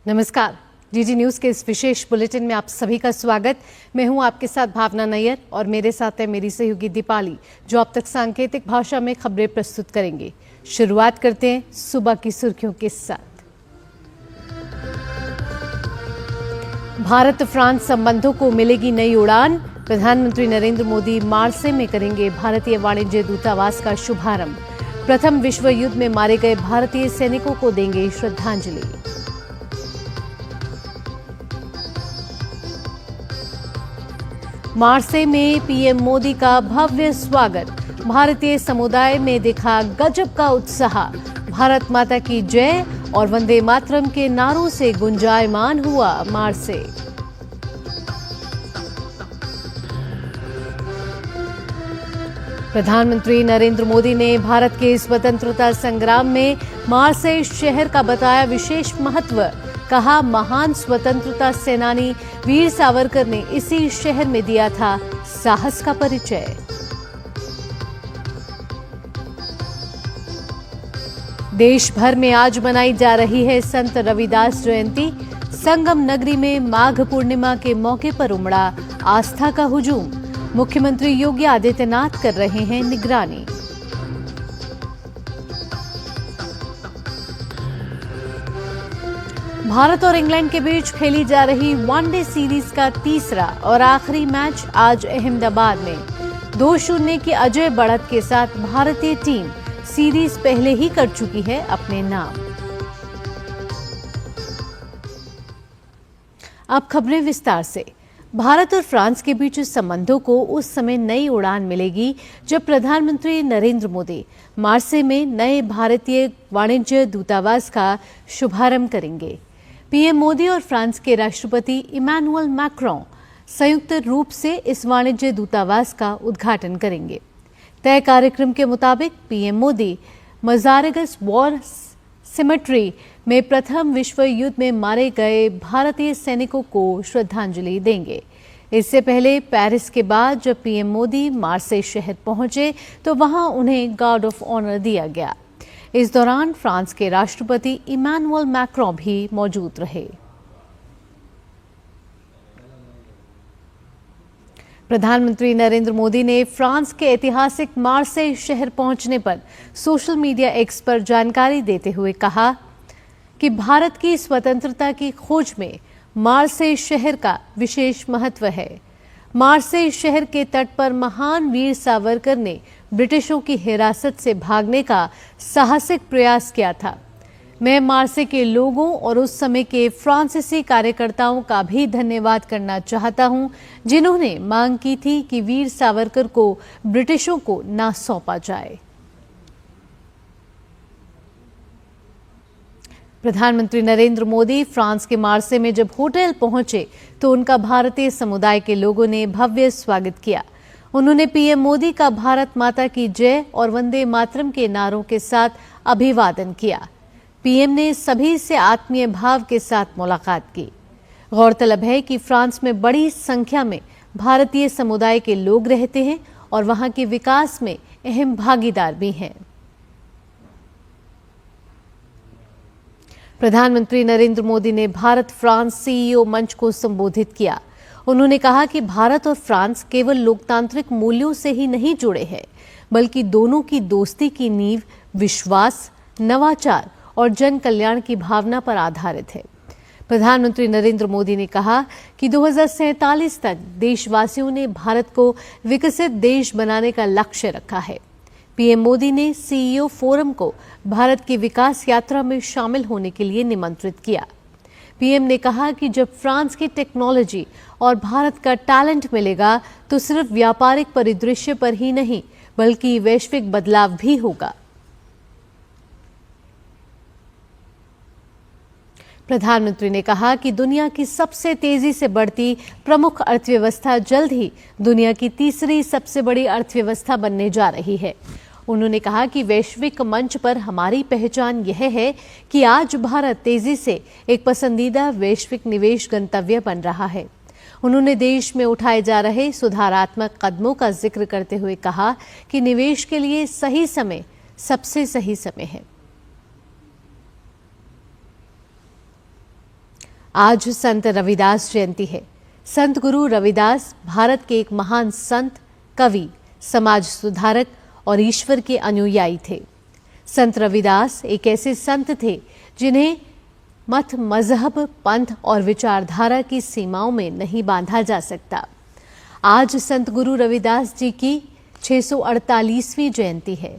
नमस्कार। DD news के इस विशेष बुलेटिन में आप सभी का स्वागत। मैं हूं आपके साथ भावना नैयर और मेरे साथ है मेरी सहयोगी दीपाली, जो अब तक सांकेतिक भाषा में खबरें प्रस्तुत करेंगे। शुरुआत करते हैं सुबह की सुर्खियों के साथ। भारत फ्रांस संबंधों को मिलेगी नई उड़ान। प्रधानमंत्री नरेंद्र मोदी मार्से में करेंगे भारतीय वाणिज्य दूतावास का शुभारंभ। प्रथम विश्व युद्ध में मारे गए भारतीय सैनिकों को देंगे श्रद्धांजलि। मार्से में पीएम मोदी का भव्य स्वागत। भारतीय समुदाय में दिखा गजब का उत्साह। भारत माता की जय और वंदे मातरम के नारों से गुंजायमान हुआ मार्से। प्रधानमंत्री नरेंद्र मोदी ने भारत के स्वतंत्रता संग्राम में मार्से शहर का बताया विशेष महत्व। कहा, महान स्वतंत्रता सेनानी वीर सावरकर ने इसी शहर में दिया था साहस का परिचय। देश भर में आज मनाई जा रही है संत रविदास जयंती। संगम नगरी में माघ पूर्णिमा के मौके पर उमड़ा आस्था का हुजूम। मुख्यमंत्री योगी आदित्यनाथ कर रहे हैं निगरानी। भारत और इंग्लैंड के बीच खेली जा रही वनडे सीरीज का तीसरा और आखिरी मैच आज अहमदाबाद में 2-0 की अजय बढ़त के साथ भारतीय टीम सीरीज पहले ही कर चुकी है अपने नाम। अब खबरें विस्तार से। भारत और फ्रांस के बीच संबंधों को उस समय नई उड़ान मिलेगी जब प्रधानमंत्री नरेंद्र मोदी मार्से में नए भारतीय वाणिज्य दूतावास का शुभारंभ करेंगे। पीएम मोदी और फ्रांस के राष्ट्रपति इमैनुअल मैक्रों संयुक्त रूप से इस वाणिज्य दूतावास का उद्घाटन करेंगे। तय कार्यक्रम के मुताबिक पीएम मोदी मजारेगस वॉर सिमेट्री में प्रथम विश्व युद्ध में मारे गए भारतीय सैनिकों को श्रद्धांजलि देंगे। इससे पहले पेरिस के बाद जब पीएम मोदी मार्से शहर पहुंचे तो वहां उन्हें गार्ड ऑफ ऑनर दिया गया। इस दौरान फ्रांस के राष्ट्रपति इमैनुअल मैक्रों भी मौजूद रहे। प्रधानमंत्री नरेंद्र मोदी ने फ्रांस के ऐतिहासिक मार्से शहर पहुंचने पर सोशल मीडिया एक्स पर जानकारी देते हुए कहा कि भारत की स्वतंत्रता की खोज में मार्से शहर का विशेष महत्व है। मार्से शहर के तट पर महान वीर सावरकर ने ब्रिटिशों की हिरासत से भागने का साहसिक प्रयास किया था। मैं मार्से के लोगों और उस समय के फ्रांसीसी कार्यकर्ताओं का भी धन्यवाद करना चाहता हूं, जिन्होंने मांग की थी कि वीर सावरकर को ब्रिटिशों को ना सौंपा जाए। प्रधानमंत्री नरेंद्र मोदी फ्रांस के मार्से में जब होटल पहुंचे तो उनका भारतीय समुदाय के लोगों ने भव्य स्वागत किया। उन्होंने पीएम मोदी का भारत माता की जय और वंदे मातरम के नारों के साथ अभिवादन किया। पीएम ने सभी से आत्मीय भाव के साथ मुलाकात की। गौरतलब है कि फ्रांस में बड़ी संख्या में भारतीय समुदाय के लोग रहते हैं और वहां के विकास में अहम भागीदार भी हैं। प्रधानमंत्री नरेंद्र मोदी ने भारत फ्रांस सीईओ मंच को संबोधित किया। उन्होंने कहा कि भारत और फ्रांस केवल लोकतांत्रिक मूल्यों से ही नहीं जुड़े हैं, बल्कि दोनों की दोस्ती की नींव विश्वास, नवाचार और जन कल्याण की भावना पर आधारित है। प्रधानमंत्री नरेंद्र मोदी ने कहा कि 2047 तक देशवासियों ने भारत को विकसित देश बनाने का लक्ष्य रखा है। पीएम मोदी ने सीईओ फोरम को भारत की विकास यात्रा में शामिल होने के लिए निमंत्रित किया। पीएम ने कहा कि जब फ्रांस की टेक्नोलॉजी और भारत का टैलेंट मिलेगा तो सिर्फ व्यापारिक परिदृश्य पर ही नहीं बल्कि वैश्विक बदलाव भी होगा। प्रधानमंत्री ने कहा कि दुनिया की सबसे तेजी से बढ़ती प्रमुख अर्थव्यवस्था जल्द ही दुनिया की तीसरी सबसे बड़ी अर्थव्यवस्था बनने जा रही है। उन्होंने कहा कि वैश्विक मंच पर हमारी पहचान यह है कि आज भारत तेजी से एक पसंदीदा वैश्विक निवेश गंतव्य बन रहा है। उन्होंने देश में उठाए जा रहे सुधारात्मक कदमों का जिक्र करते हुए कहा कि निवेश के लिए सही समय सबसे सही समय है। आज संत रविदास जयंती है। संत गुरु रविदास भारत के एक महान संत, कवि, समाज सुधारक और ईश्वर के अनुयायी थे। संत रविदास एक ऐसे संत थे जिन्हें मत, मजहब, पंथ और विचारधारा की सीमाओं में नहीं बांधा जा सकता। आज संत गुरु रविदास जी की 648वीं जयंती है।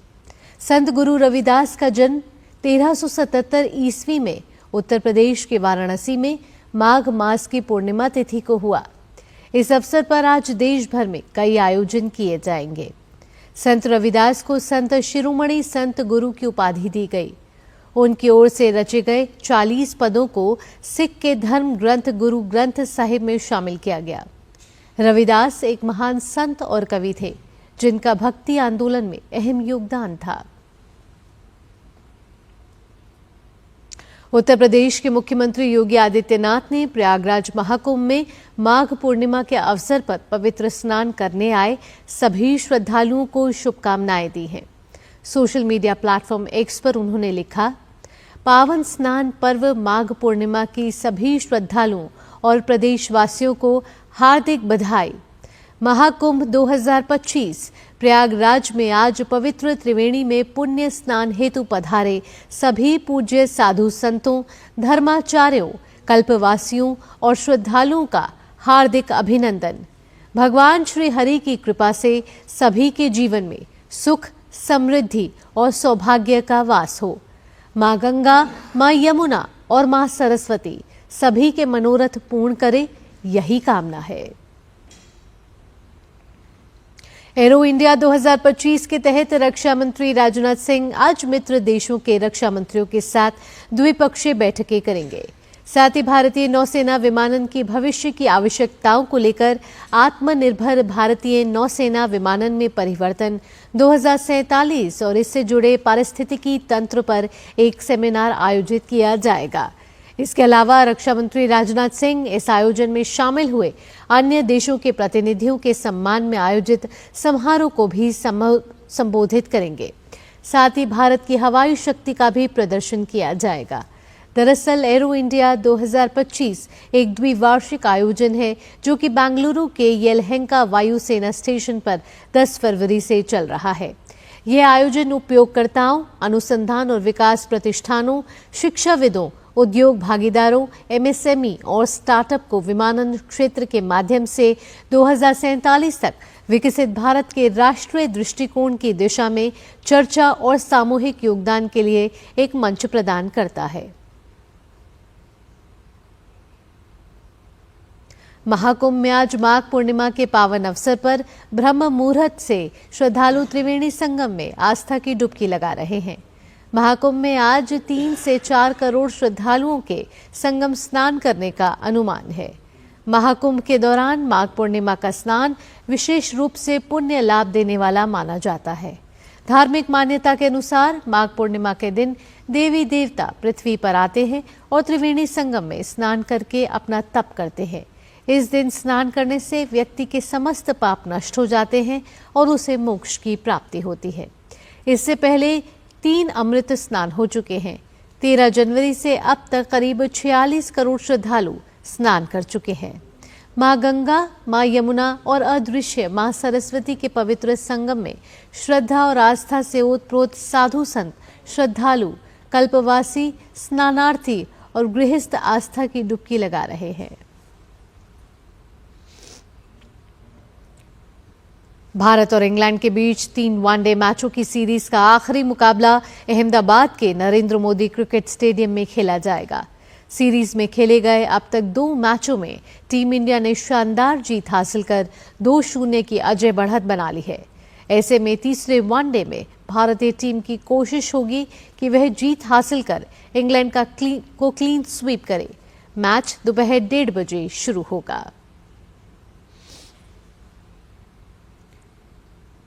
संत गुरु रविदास का जन्म 1377 ईस्वी में उत्तर प्रदेश के वाराणसी में माघ मास की पूर्णिमा तिथि को हुआ। इस अवसर पर आज देश भर में कई आयोजन किए जाएंगे। संत रविदास को संत शिरोमणि संत गुरु की उपाधि दी गई। उनकी ओर से रचे गए 40 पदों को सिख के धर्म ग्रंथ गुरु ग्रंथ साहिब में शामिल किया गया। रविदास एक महान संत और कवि थे जिनका भक्ति आंदोलन में अहम योगदान था। उत्तर प्रदेश के मुख्यमंत्री योगी आदित्यनाथ ने प्रयागराज महाकुंभ में माघ पूर्णिमा के अवसर पर पवित्र स्नान करने आए सभी श्रद्धालुओं को शुभकामनाएं दी हैं। सोशल मीडिया प्लेटफॉर्म एक्स पर उन्होंने लिखा, पावन स्नान पर्व माघ पूर्णिमा की सभी श्रद्धालुओं और प्रदेशवासियों को हार्दिक बधाई। महाकुंभ 2025 प्रयागराज में आज पवित्र त्रिवेणी में पुण्य स्नान हेतु पधारे सभी पूज्य साधु संतों, धर्माचार्यों, कल्पवासियों और श्रद्धालुओं का हार्दिक अभिनंदन। भगवान श्री हरि की कृपा से सभी के जीवन में सुख, समृद्धि और सौभाग्य का वास हो। माँ गंगा, माँ यमुना और माँ सरस्वती सभी के मनोरथ पूर्ण करे, यही कामना है। एरो इंडिया 2025 के तहत रक्षा मंत्री राजनाथ सिंह आज मित्र देशों के रक्षा मंत्रियों के साथ द्विपक्षीय बैठकें करेंगे। साथ ही भारतीय नौसेना विमानन की भविष्य की आवश्यकताओं को लेकर आत्मनिर्भर भारतीय नौसेना विमानन में परिवर्तन 2047 और इससे जुड़े पारिस्थितिकी तंत्र पर एक सेमिनार आयोजित किया जाएगा। इसके अलावा रक्षा मंत्री राजनाथ सिंह इस आयोजन में शामिल हुए अन्य देशों के प्रतिनिधियों के सम्मान में आयोजित समारोह को भी संबोधित करेंगे। साथ ही भारत की हवाई शक्ति का भी प्रदर्शन किया जाएगा। दरअसल एरो इंडिया 2025 एक द्विवार्षिक आयोजन है जो कि बेंगलुरु के येलहंका वायुसेना स्टेशन पर 10 फरवरी से चल रहा है। यह आयोजन उपयोगकर्ताओं, अनुसंधान और विकास प्रतिष्ठानों, शिक्षाविदों, उद्योग भागीदारों, एमएसएमई और स्टार्टअप को विमानन क्षेत्र के माध्यम से 2047 तक विकसित भारत के राष्ट्रीय दृष्टिकोण की दिशा में चर्चा और सामूहिक योगदान के लिए एक मंच प्रदान करता है। महाकुंभ में आज माघ पूर्णिमा के पावन अवसर पर ब्रह्म मुहूर्त से श्रद्धालु त्रिवेणी संगम में आस्था की डुबकी लगा रहे हैं। महाकुंभ में आज 3 से 4 करोड़ श्रद्धालुओं के संगम स्नान करने का अनुमान है। महाकुंभ के दौरान माघ पूर्णिमा का स्नान विशेष रूप से पुण्य लाभ देने वाला माना जाता है। धार्मिक मान्यता के अनुसार माघ पूर्णिमा के दिन देवी देवता पृथ्वी पर आते हैं और त्रिवेणी संगम में स्नान करके अपना तप करते हैं। इस दिन स्नान करने से व्यक्ति के समस्त पाप नष्ट हो जाते हैं और उसे मोक्ष की प्राप्ति होती है। इससे पहले 3 अमृत स्नान हो चुके हैं। 13 जनवरी से अब तक करीब 46 करोड़ श्रद्धालु स्नान कर चुके हैं। माँ गंगा, माँ यमुना और अदृश्य माँ सरस्वती के पवित्र संगम में श्रद्धा और आस्था से ओतप्रोत साधु संत, श्रद्धालु, कल्पवासी, स्नानार्थी और गृहस्थ आस्था की डुबकी लगा रहे हैं। भारत और इंग्लैंड के बीच 3 वनडे मैचों की सीरीज का आखिरी मुकाबला अहमदाबाद के नरेंद्र मोदी क्रिकेट स्टेडियम में खेला जाएगा। सीरीज में खेले गए अब तक 2 मैचों में टीम इंडिया ने शानदार जीत हासिल कर 2-0 की अजय बढ़त बना ली है। ऐसे में तीसरे वनडे में भारतीय टीम की कोशिश होगी कि वह जीत हासिल कर इंग्लैंड को क्लीन स्वीप करे। मैच दोपहर 1:30 बजे शुरू होगा।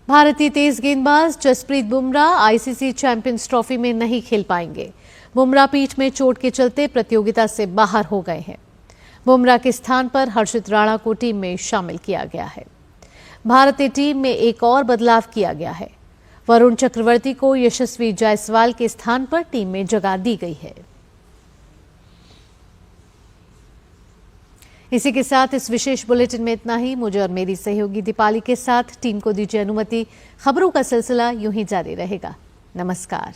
भारतीय तेज गेंदबाज Jasprit Bumrah ICC champions trophy में नहीं खेल पाएंगे। बुमराह पीठ में चोट के चलते प्रतियोगिता से बाहर हो गए हैं। बुमराह के स्थान पर हर्षित राणा को टीम में शामिल किया गया है। भारतीय टीम में एक और बदलाव किया गया है। वरुण चक्रवर्ती को यशस्वी जायसवाल के स्थान पर टीम में जगह दी गई है। इसी के साथ इस विशेष बुलेटिन में इतना ही। मुझे और मेरी सहयोगी दीपाली के साथ टीम को दीजिए अनुमति। खबरों का सिलसिला यूं ही जारी रहेगा। नमस्कार।